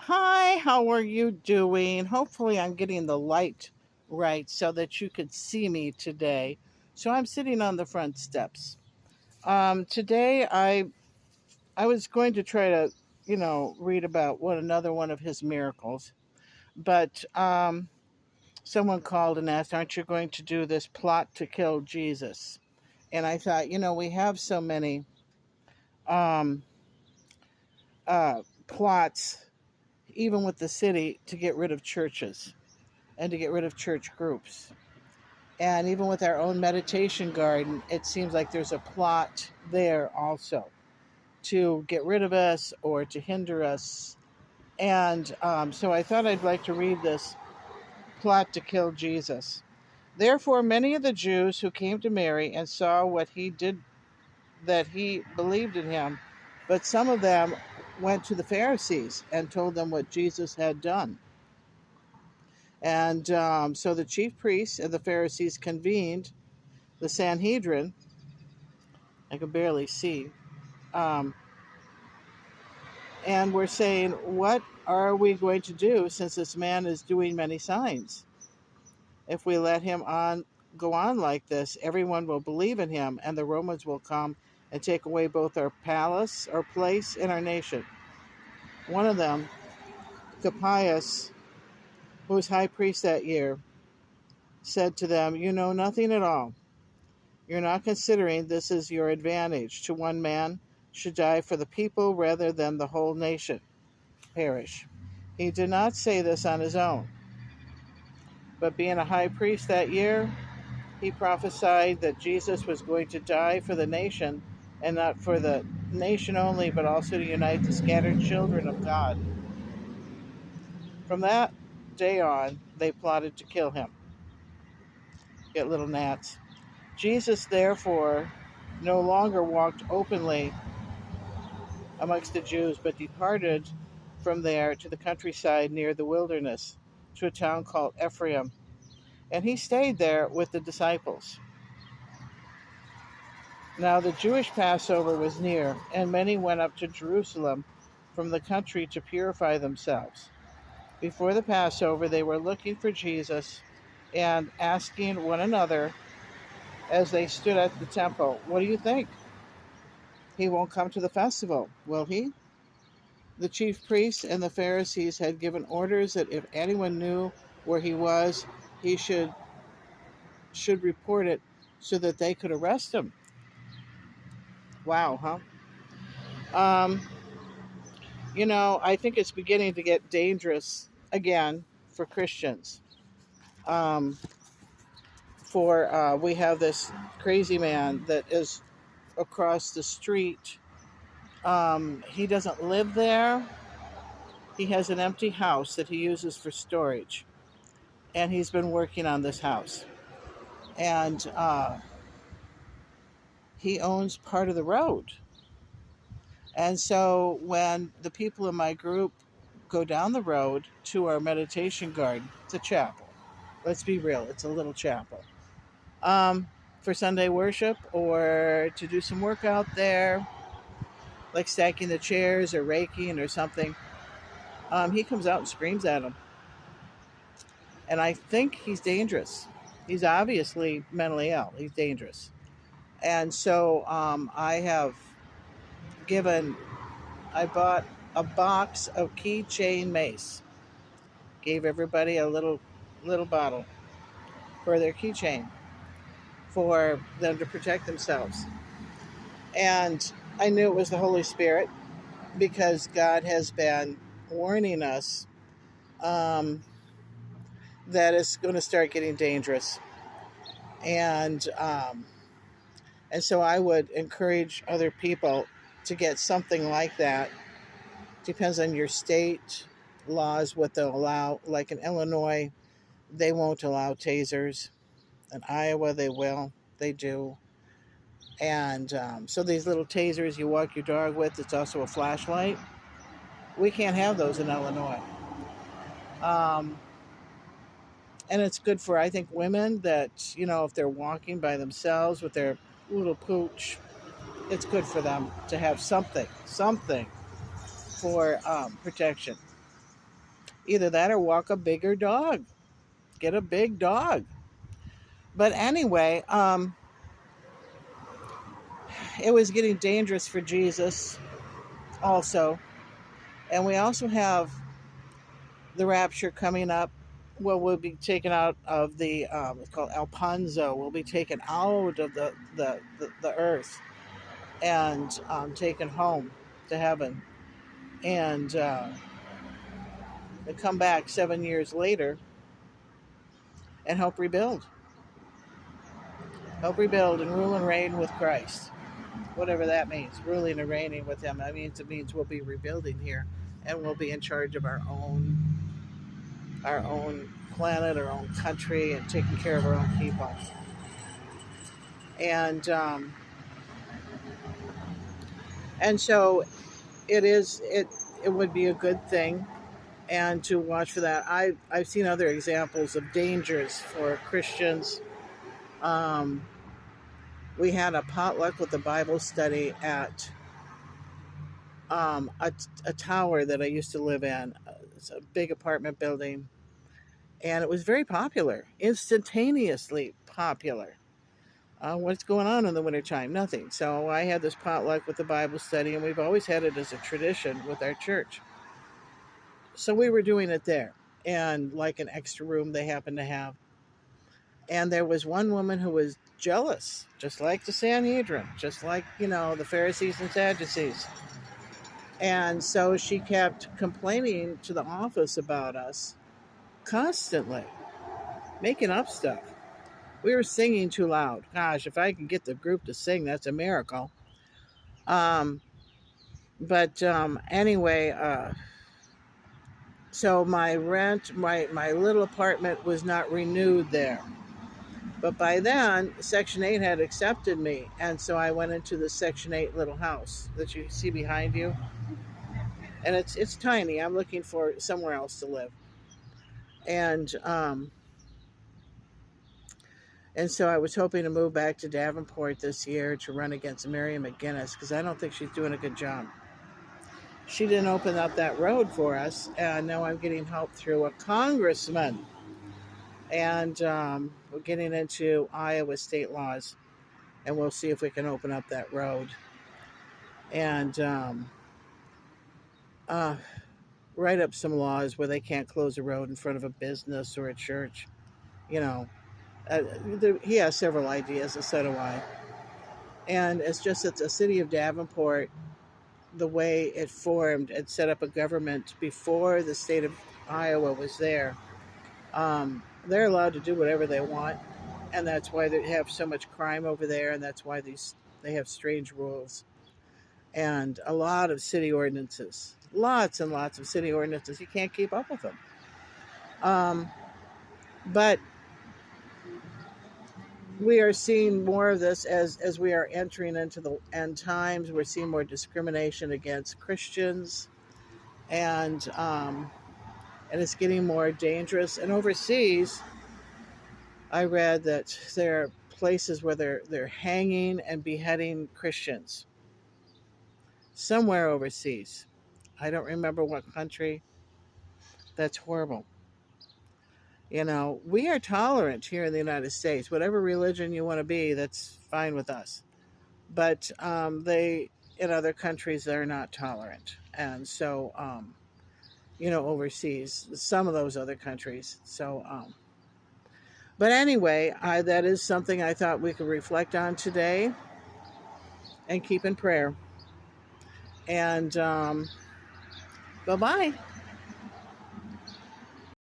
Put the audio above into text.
Hi, how are you doing? Hopefully, I'm getting the light right so that you could see me today. So I'm sitting on the front steps. Today, I was going to try to, read about another one of his miracles, but someone called and asked, "Aren't you going to do this plot to kill Jesus?" And I thought, we have so many um, plots, even with the city, to get rid of churches and to get rid of church groups. And even with our own meditation garden, it seems like there's a plot there also to get rid of us or to hinder us. And so I thought I'd like to read this plot to kill Jesus. Therefore, many of the Jews who came to Mary and saw what he did, that he believed in him, but some of them went to the Pharisees and told them what Jesus had done. And so the chief priests and the Pharisees convened the Sanhedrin. I could barely see. Um, and we're saying, what are we going to do since this man is doing many signs? If we let him go on like this, everyone will believe in him, and the Romans will come and take away both our palace, our place, and our nation. One of them, Capias, who was high priest that year, said to them, "You know nothing at all. You're not considering this is your advantage. To one man should die for the people rather than the whole nation perish." He did not say this on his own, but being a high priest that year, he prophesied that Jesus was going to die for the nation, and not for the nation only, but also to unite the scattered children of God. From that day on, they plotted to kill him. Get little gnats. Jesus, therefore, no longer walked openly amongst the Jews, but departed from there to the countryside near the wilderness, to a town called Ephraim. And he stayed there with the disciples. Now the Jewish Passover was near, and many went up to Jerusalem from the country to purify themselves. Before the Passover, they were looking for Jesus and asking one another as they stood at the temple, "What do you think? He won't come to the festival, will he?" The chief priests and the Pharisees had given orders that if anyone knew where he was, he should report it so that they could arrest him. Wow, huh? Um, I think it's beginning to get dangerous again for Christians. Um, for We have this crazy man that is across the street. He doesn't live there. He has an empty house that he uses for storage, and he's been working on this house. And he owns part of the road. And so when the people in my group go down the road to our meditation garden, it's a chapel. Let's be real, it's a little chapel. For Sunday worship or to do some work out there, like stacking the chairs or raking or something, he comes out and screams at them. And I think he's dangerous. He's obviously mentally ill. He's dangerous. And so I have given, I bought a box of keychain mace. Gave everybody a little bottle for their keychain for them to protect themselves. And I knew it was the Holy Spirit because God has been warning us um, that it's going to start getting dangerous. And and so I would encourage other people to get something like that. Depends on your state laws what they'll allow. Like in Illinois, they won't allow tasers. In Iowa, they will. They do. And so these little tasers you walk your dog with, it's also a flashlight. We can't have those in Illinois. Um, and it's good for, I think, women that, if they're walking by themselves with their little pooch, it's good for them to have something for protection. Either that or walk a bigger dog. Get a big dog. But anyway, it was getting dangerous for Jesus also. And we also have the rapture coming up. Well, we'll be taken out of the, it's called Alfonso. We'll be taken out of the earth and taken home to heaven. And they come back 7 years later and help rebuild. Help rebuild and rule and reign with Christ. Whatever that means, ruling and reigning with him. That means it means we'll be rebuilding here and we'll be in charge of our own planet, our own country, and taking care of our own people. And so it would be a good thing, and to watch for that. I've seen other examples of dangers for Christians. We had a potluck with a Bible study at a tower that I used to live in. It's a big apartment building, and it was very popular, instantaneously popular. What's going on in the wintertime? Nothing. So I had this potluck with the Bible study, and we've always had it as a tradition with our church. So we were doing it there, and like an extra room they happened to have. And there was one woman who was jealous, just like the Sanhedrin, just like, the Pharisees and Sadducees. And so she kept complaining to the office about us constantly, making up stuff. We were singing too loud. Gosh, if I can get the group to sing, that's a miracle. Anyway, so my rent, my little apartment was not renewed there. But by then, Section 8 had accepted me. And so I went into the Section 8 little house that you see behind you. And it's tiny. I'm looking for somewhere else to live. And so I was hoping to move back to Davenport this year to run against Miriam McGinnis, because I don't think she's doing a good job. She didn't open up that road for us, and now I'm getting help through a congressman. And we're getting into Iowa state laws, and we'll see if we can open up that road. And write up some laws where they can't close a road in front of a business or a church. He has several ideas, and so do I. And it's just that the city of Davenport, the way it formed and set up a government before the state of Iowa was there, they're allowed to do whatever they want. And that's why they have so much crime over there, and that's why they have strange rules. And a lot of city ordinances. Lots and lots of city ordinances. You can't keep up with them. But we are seeing more of this as we are entering into the end times. We're seeing more discrimination against Christians, and it's getting more dangerous. And overseas, I read that there are places where they're hanging and beheading Christians. Somewhere overseas. I don't remember what country. That's horrible. We are tolerant here in the United States. Whatever religion you want to be, that's fine with us. But in other countries, they're not tolerant. And so, overseas, some of those other countries. So, but anyway, that is something I thought we could reflect on today and keep in prayer. And bye-bye.